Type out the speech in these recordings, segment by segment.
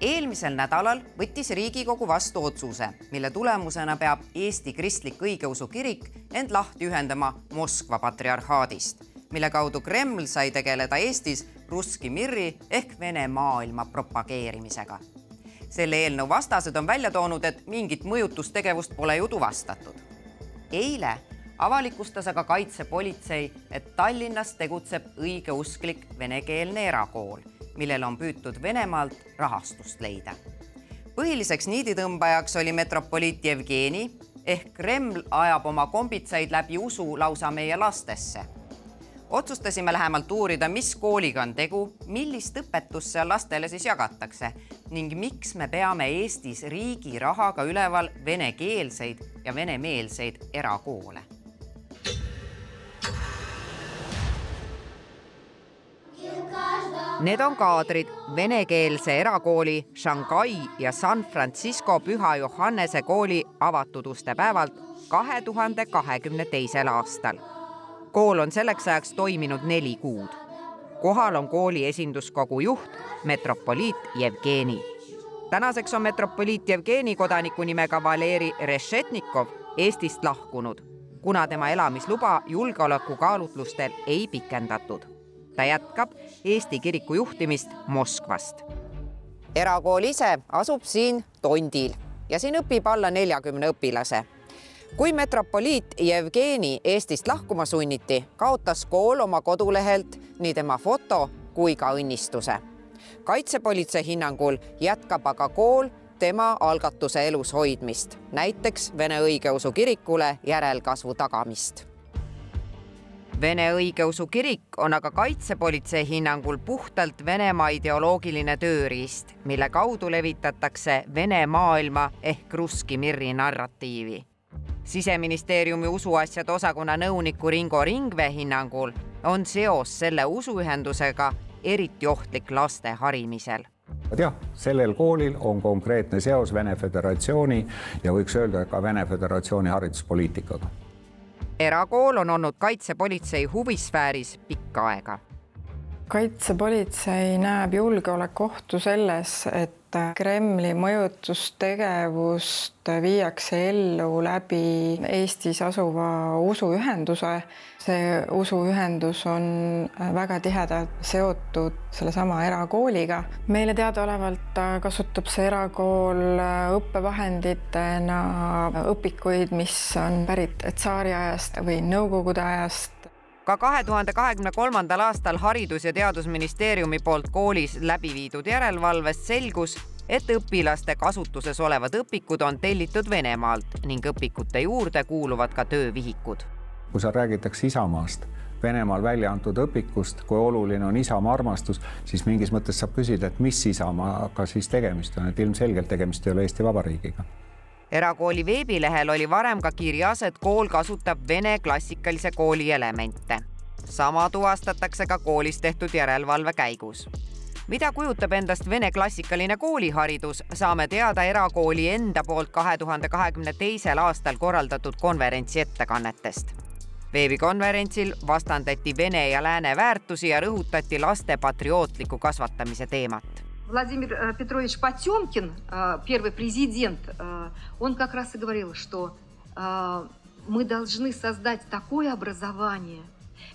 Eelmisel nädalal võttis Riigikogu vastu otsuse, mille tulemusena peab Eesti Kristlik Õigeusu Kirik end lahti ühendama Moskva patriarhaadist, mille kaudu Kreml sai tegeleda Eestis Russki Mirri ehk Vene maailma propageerimisega. Selle eelnõu vastased on välja toonud, et mingit mõjutustegevust pole ju tuvastatud. Eile avalikustas aga kaitsepolitsei, et Tallinnas tegutseb õigeusklik venekeelne erakool, millel on püütud Venemaalt rahastust leida. Põhiliseks niiditõmbajaks oli metropoliit Jevgeni ehk Kreml ajab oma kombitsaid läbi usu lausa meie lastesse. Otsustasime lähemalt uurida, mis kooliga on tegu, millist õpetust seal lastele siis jagatakse ning miks me peame Eestis riigi rahaga üleval venekeelseid ja venemeelseid erakoole. Need on kaadrid venekeelse erakooli Shanghai ja San Francisco Püha Johannese kooli avatud uste päevalt 2022. aastal. Kool on selleks ajaks toiminud 4 kuud. Kohal on kooli esinduskogu juht, metropoliit Jevgeni. Tänaseks on metropoliit Jevgeni kodaniku nimega Valeri Rešetnikov Eestist lahkunud, kuna tema elamisluba julgeolekukaalutlustel ei pikendatud. Ta jätkab Eesti kiriku juhtimist Moskvast. Erakool ise asub siin Tondil ja siin õpib alla 40 õpilase. Kui metropoliit Jevgeni Eestist lahkuma sunniti, kaotas kool oma kodulehelt nii tema foto kui ka õnnistuse. Kaitsepolitsei hinnangul jätkab aga kool tema algatuse elus hoidmist, näiteks Vene Õigeusu Kirikule järelkasvu tagamist. Vene Õigeusu Kirik on aga kaitsepolitsei hinnangul puhtalt Venemaa ideoloogiline tööriist, mille kaudu levitatakse Vene maailma ehk Russki Mirri narratiivi. Siseministeeriumi usuasjade osakonna nõuniku Ringo Ringve hinnangul on seos selle usuühendusega eriti ohtlik laste harimisel. Jah, sellel koolil on konkreetne seos Vene Föderatsiooni ja võiks öelda ka Vene Föderatsiooni hariduspoliitikaga. Erakool on olnud kaitsepolitsei huvisfääris pikka aega. Kaitsepolitsei näeb julgeolekuohtu selles, et Kremli mõjutustegevust viiakse ellu läbi Eestis asuva usuühenduse. See usuühendus on väga tihedalt seotud sellesama erakooliga. Meile teadaolevalt kasutab see erakool õppevahenditena õpikuid, mis on pärit tsaariajast või nõukogude ajast. Ka 2023. aastal Haridus- ja Teadusministeeriumi poolt koolis läbi viidud järelevalvest selgus, et õpilaste kasutuses olevad õpikud on tellitud Venemaalt ning õpikute juurde kuuluvad ka töövihikud. Kui sa räägitakse Isamaast, Venemaal välja antud õpikust, kui oluline on Isamaa armastus, siis mingis mõttes saab küsida, et mis Isamaaga siis tegemist on, et ilmselgelt tegemist ei ole Eesti Vabariigiga. Erakooli veebilehel oli varem ka kirjas, et kool kasutab Vene klassikalise kooli elemente. Sama tuvastatakse ka koolis tehtud järelevalve käigus. Mida kujutab endast Vene klassikaline kooliharidus, saame teada erakooli enda poolt 2022. aastal korraldatud konverentsi ettekannetest. Veebikonverentsil vastandati Vene ja Lääne väärtusi ja rõhutati laste patriootliku kasvatamise teemat. Владимир Петрович Потемкин, первый президент, он как раз и говорил, что мы должны создать такое образование,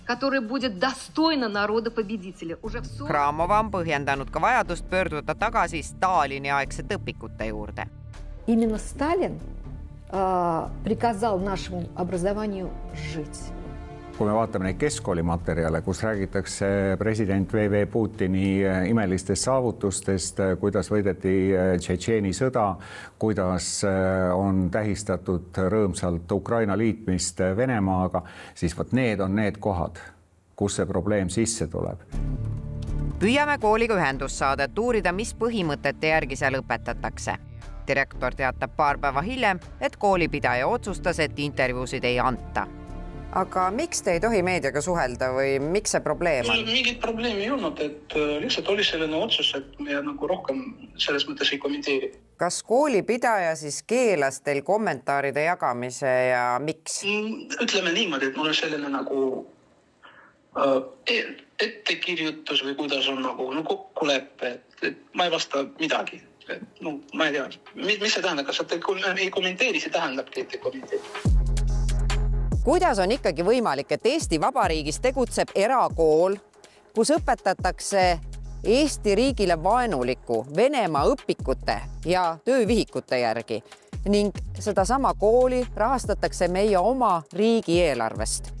которое будет достойно народа-победителя. Kramova on põhjendanud ka vajadust pöörduda tagasi Stalini aegsete õpikute juurde. Именно Сталин приказал нашему образованию жить. Kui me vaatame neid keskkoolimaterjale, kus räägitakse president V.V. Putini imelistest saavutustest, kuidas võideti Tšetšeeni sõda, kuidas on tähistatud rõõmsalt Ukraina liitmist Venemaaga, siis need on need kohad, kus see probleem sisse tuleb. Püüame kooliga ühendust saada, et uurida, mis põhimõtete järgi seal õpetatakse. Direktor teatab paar päeva hiljem, et koolipidaja otsustas, et intervjuusid ei anta. Aga miks te ei tohi meediaga suhelda või miks see probleem on? Mingit probleemi ei olnud, et lihtsalt oli selline otsus, et me rohkem selles mõttes ei kommenteeri. Kas koolipidaja siis keelas teil kommentaaride jagamise ja miks? Ütleme niimoodi, et mul on selline nagu ettekirjutus või kuidas on nagu kokkuleppe, et ma ei vasta midagi. No, ma ei tea, mis see tähendab, kas sa ei kommenteeri, see tähendabki, et ei kommenteeri. Kuidas on ikkagi võimalik, et Eesti Vabariigis tegutseb erakool, kus õpetatakse Eesti riigile vaenuliku Venemaa õpikute ja töövihikute järgi ning sedasama kooli rahastatakse meie oma riigieelarvest?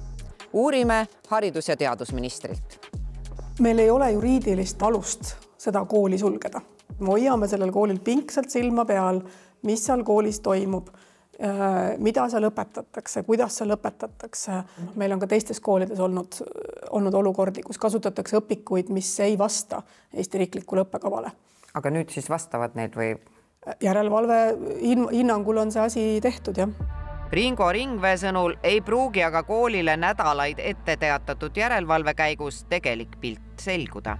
Uurime haridus- ja teadusministrilt. Meil ei ole juriidilist alust seda kooli sulgeda. Me hoiame sellel koolil pingsalt silma peal, mis seal koolis toimub, mida seal õpetatakse, kuidas seal õpetatakse. Meil on ka teistes koolides olnud olukordi, kus kasutatakse õpikuid, mis ei vasta Eesti riiklikule õppekavale. Aga nüüd siis vastavad need või? Järelevalve hinnangul on see asi tehtud, jah. Ringo Ringvee sõnul ei pruugi aga koolile nädalaid ette teatatud järelevalve käigus tegelik pilt selguda.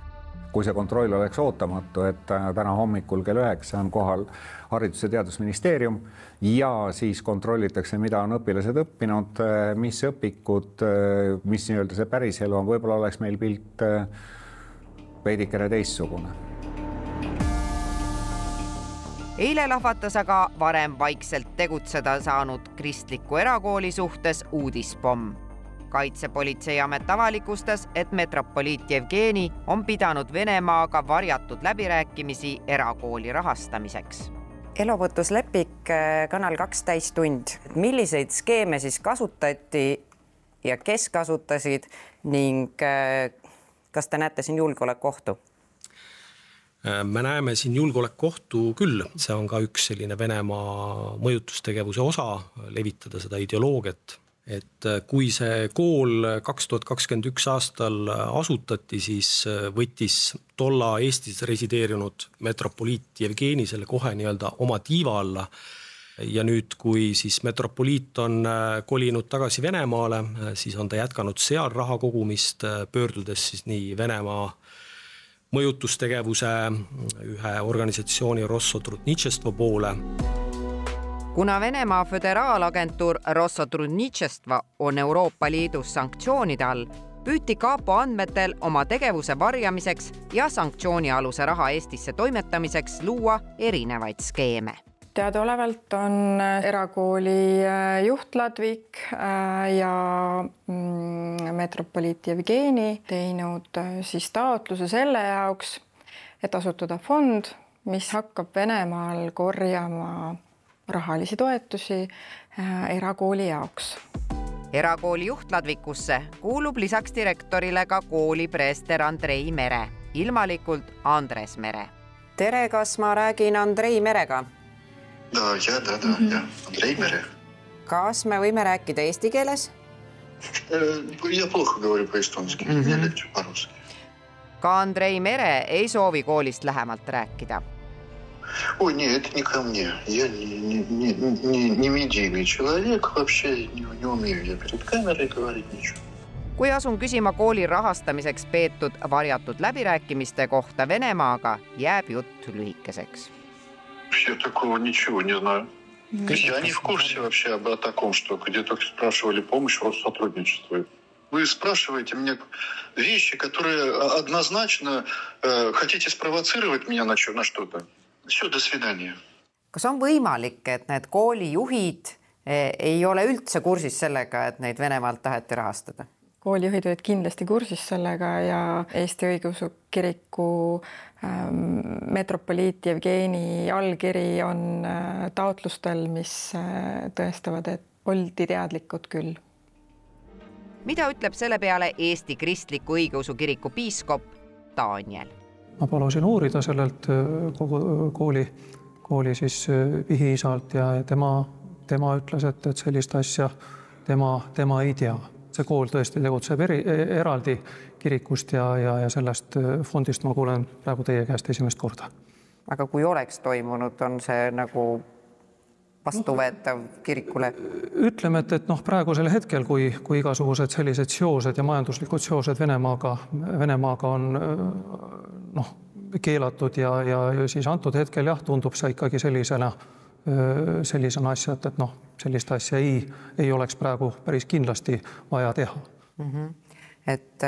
Kui see kontroll oleks ootamatu, et täna hommikul kell 9 on kohal Haridus- ja Teadusministeerium ja siis kontrollitakse, mida on õpilased õppinud, mis õpikud, mis nii-öelda see päris elu on, võib-olla oleks meil pilt veidikene teistsugune. Eile lahvatas aga varem vaikselt tegutseda saanud kristliku erakooli suhtes uudispomm. Kaitsepolitseiamet avalikustas, et metropoliit Jevgeni on pidanud Venemaaga varjatud läbirääkimisi erakooli rahastamiseks. Elovõtluslepik Kanal 2 täistund. Milliseid skeeme siis kasutati ja kes kasutasid ning kas te näete siin julgeolekuohtu? Me näeme siin julgeolekuohtu küll. See on ka üks selline Venemaa mõjutustegevuse osa, levitada seda ideoloogiat. Et kui see kool 2021 aastal asutati, siis võttis tolla Eestis resideerinud metropoliit Jevgeni selle kohe nii-öelda oma tiiva alla. Ja nüüd, kui siis metropoliit on kolinud tagasi Venemaale, siis on ta jätkanud seal raha kogumist, pöördudes siis nii Venemaa mõjutustegevuse ühe organisatsiooni Rosotrudničestvo poole. Kuna Venemaa föderaalagentuur Rosotrudničestvo on Euroopa Liidus sanktsioonide all, püüti Kapo andmetel oma tegevuse varjamiseks ja sanktsioonialuse raha Eestisse toimetamiseks luua erinevaid skeeme. Teadaolevalt on erakooli juht Ladvik ja metropoliit Jevgeni teinud siis taotluse selle jaoks, et asutada fond, mis hakkab Venemaal korjama rahalisi toetusi erakooli jaoks. Erakooli juht Ladvikusse kuulub lisaks direktorile ka kooli preester Andrei Mere, ilmalikult Andres Mere. Tere, kas ma räägin Andrei Merega? Da, Andrei Mere. Kas me võime rääkida eesti keeles? Я плохо говорю по-эстонски, не легче по-русски. Ka Andrei Mere ei soovi koolist lähemalt rääkida. Ой, нет, это не ко мне. Я не медийный человек, вообще не умею я перед камерой говорить ничего. Kui asun küsima kooli rahastamiseks peetud varjatud läbirääkimiste kohta Venemaaga, jääb jutt lühikeseks. Я такого ничего не знаю. Я не в курсе вообще о таком, что где-то спрашивали помощь Россотрудничества. Вы спрашиваете мне вещи, которые однозначно хотите спровоцировать меня на что-то. Все, до свидания. Kas on võimalik, et need koolijuhid ei ole üldse kursis sellega, et neid Venemaalt taheti rahastada? Koolijuhid olid kindlasti kursis sellega ja Eesti Õigeusu Kiriku metropoliit Jevgeni allkiri on taotlustel, mis tõestavad, et oldi teadlikud küll. Mida ütleb selle peale Eesti Kristliku Õigeusu Kiriku piiskop Daniel? Ma palusin uurida sellelt kogu kooli siis vihiisalt ja tema ütles, et sellist asja tema ei tea. See kool tõesti tegutseb eraldi kirikust ja sellest fondist ma kuulen praegu teie käest esimest korda. Aga kui oleks toimunud, on see nagu vastuvõetav kirikule? Ütleme, et praegusel hetkel, kui igasugused sellised seosed ja majanduslikud seosed Venemaaga on keelatud ja siis antud hetkel jah, tundub see ikkagi sellisena asja, et sellist asja ei oleks praegu päris kindlasti vaja teha. Et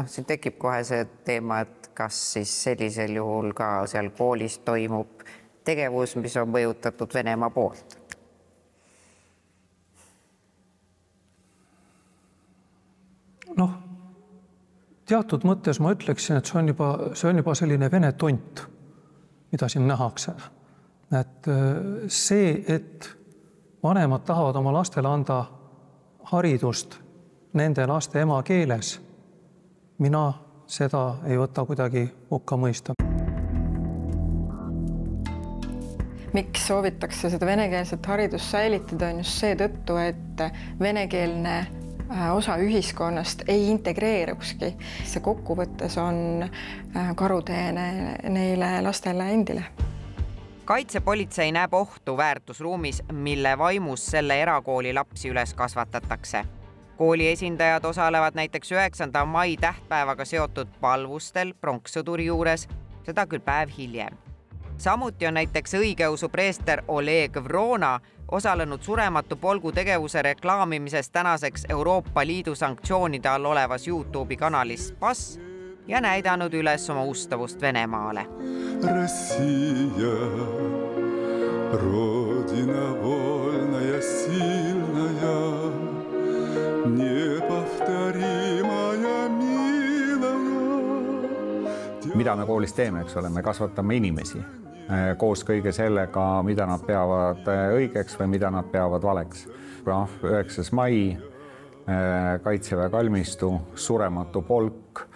siin tekib kohe see teema, et kas siis sellisel juhul ka seal koolis toimub tegevus, mis on mõjutatud Venemaa poolt? Noh, teatud mõttes ma ütleksin, et see on juba selline Vene tont, mida siin nähakse. Et see, et vanemad tahavad oma lastele anda haridust nende laste emakeeles, mina seda ei võta kuidagi hukka mõista. Miks soovitakse seda venekeelset haridust säilitada on just seetõttu, et venekeelne osa ühiskonnast ei integreerukski. See kokkuvõttes on karutee neile lastele endile. Kaitsepolitsei näeb ohtu väärtusruumis, mille vaimus selle erakooli lapsi üles kasvatatakse. Kooli esindajad osalevad näiteks 9. mai tähtpäevaga seotud palvustel pronkssõduri juures, seda küll päev hiljem. Samuti on näiteks õigeusu preester Oleg Vrona osalenud Surematu polgu tegevuse reklaamimises tänaseks Euroopa Liidu sanktsioonide all olevas YouTube'i kanalis Pass ja näidanud üles oma ustavust Venemaale. Россия, родина вольная, сильная, неповторимая, милая. Mida me koolis teeme, eks ole, me kasvatame inimesi koos kõige sellega, mida nad peavad õigeks või mida nad peavad valeks. 9. mai, Kaitseväe kalmistu, Surematu polk,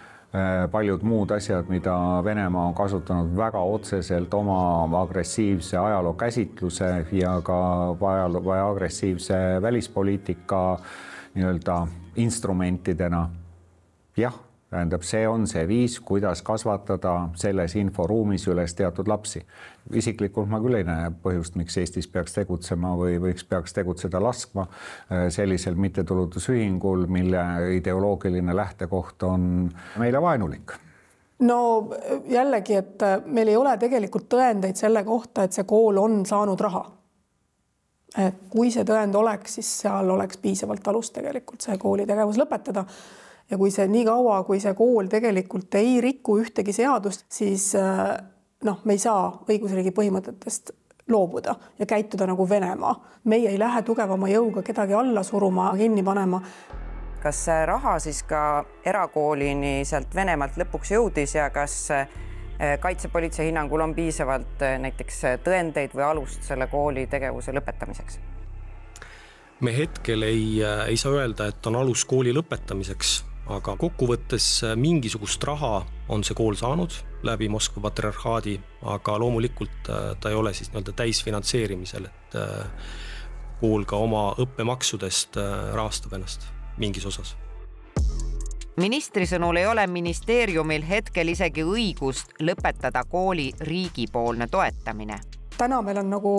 paljud muud asjad, mida Venemaa on kasutanud väga otseselt oma agressiivse ajaloo käsitluse ja ka agressiivse välispoliitika nii-öelda instrumentidena. Jah, tähendab, see on see viis, kuidas kasvatada selles inforuumis üles teatud lapsi. Isiklikult ma küll ei näe põhjust, miks Eestis peaks tegutsema või peaks tegutseda laskma sellisel mittetulundusühingul, mille ideoloogiline lähtekoht on meile vaenulik. No jällegi, et meil ei ole tegelikult tõendeid selle kohta, et see kool on saanud raha. Et kui see tõend oleks, siis seal oleks piisavalt alust tegelikult see kooli tegevus lõpetada. Ja kui see nii kaua, kui see kool tegelikult ei riku ühtegi seadust, siis me ei saa õigusriigi põhimõtetest loobuda ja käituda nagu Venemaa. Meie ei lähe tugevama jõuga kedagi alla suruma, kinni panema. Kas see raha siis ka erakoolini sealt Venemaalt lõpuks jõudis ja kas Kaitsepolitsei hinnangul on piisavalt näiteks tõendeid või alust selle kooli tegevuse lõpetamiseks? Me hetkel ei saa öelda, et on alus kooli lõpetamiseks, aga kokkuvõttes mingisugust raha on see kool saanud läbi Moskva patriarhaadi, aga loomulikult ta ei ole siis täisfinantseerimisel, et kool ka oma õppemaksudest rahastab ennast mingis osas. Ministri sõnul ei ole ministeeriumil hetkel isegi õigust lõpetada kooli riigipoolne toetamine. Täna meil on nagu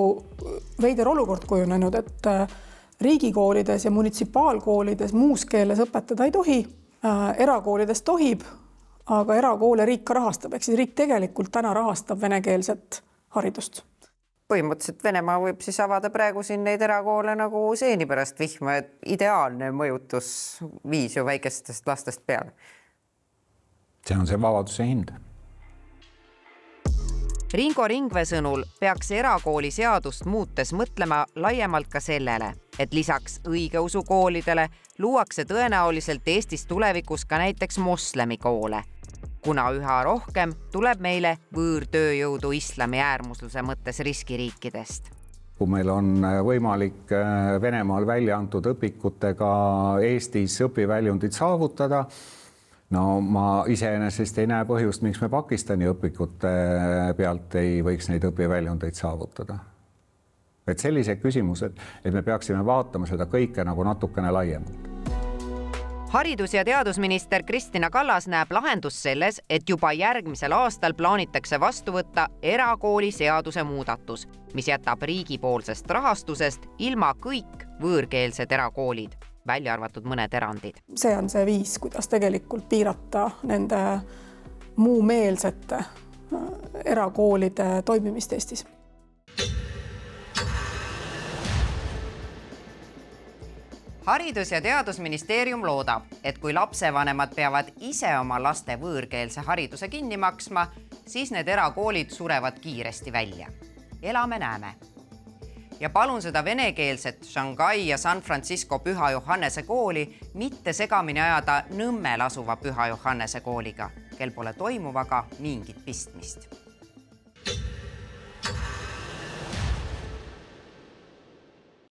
veider olukord kujunenud, et riigikoolides ja munitsipaalkoolides muus keeles õpetada ei tohi, erakoolides tohib, aga erakoole riik ka rahastab, ehk siis riik tegelikult täna rahastab venekeelset haridust. Põhimõtteliselt Venemaa võib siis avada praegu siin neid erakoole nagu seeni pärast vihma, et ideaalne mõjutusviis ju väikestest lastest peale. See on see vabaduse hind. Ringo Ringve sõnul peaks erakooli seadust muutes mõtlema laiemalt ka sellele, et lisaks õigeusu koolidele luuakse tõenäoliselt Eestis tulevikus ka näiteks moslemikoole, kuna üha rohkem tuleb meile võõrtööjõudu islami äärmusluse mõttes riskiriikidest. Kui meil on võimalik Venemaal välja antud õpikutega Eestis õpiväljundid saavutada, no ma iseenesest ei näe põhjust, miks me Pakistani õpikute pealt ei võiks neid õpiväljundeid saavutada. Et sellised küsimused, et me peaksime vaatama seda kõike nagu natukene laiemalt. Haridus- ja teadusminister Kristina Kallas näeb lahendus selles, et juba järgmisel aastal plaanitakse vastu võtta erakooli seaduse muudatus, mis jätab riigipoolsest rahastusest ilma kõik võõrkeelsed erakoolid, välja arvatud mõned erandid. See on see viis, kuidas tegelikult piirata nende muumeelsete erakoolide toimimist Eestis. Haridus- ja teadusministeerium loodab, et kui lapsevanemad peavad ise oma laste võõrkeelse hariduse kinni maksma, siis need erakoolid surevad kiiresti välja. elame-näeme. Ja palun seda venekeelset Shanghai ja San Francisco Püha Johannese kooli mitte segamini ajada Nõmmel asuva Püha Johannese kooliga, kel pole toimuvaga mingit pistmist.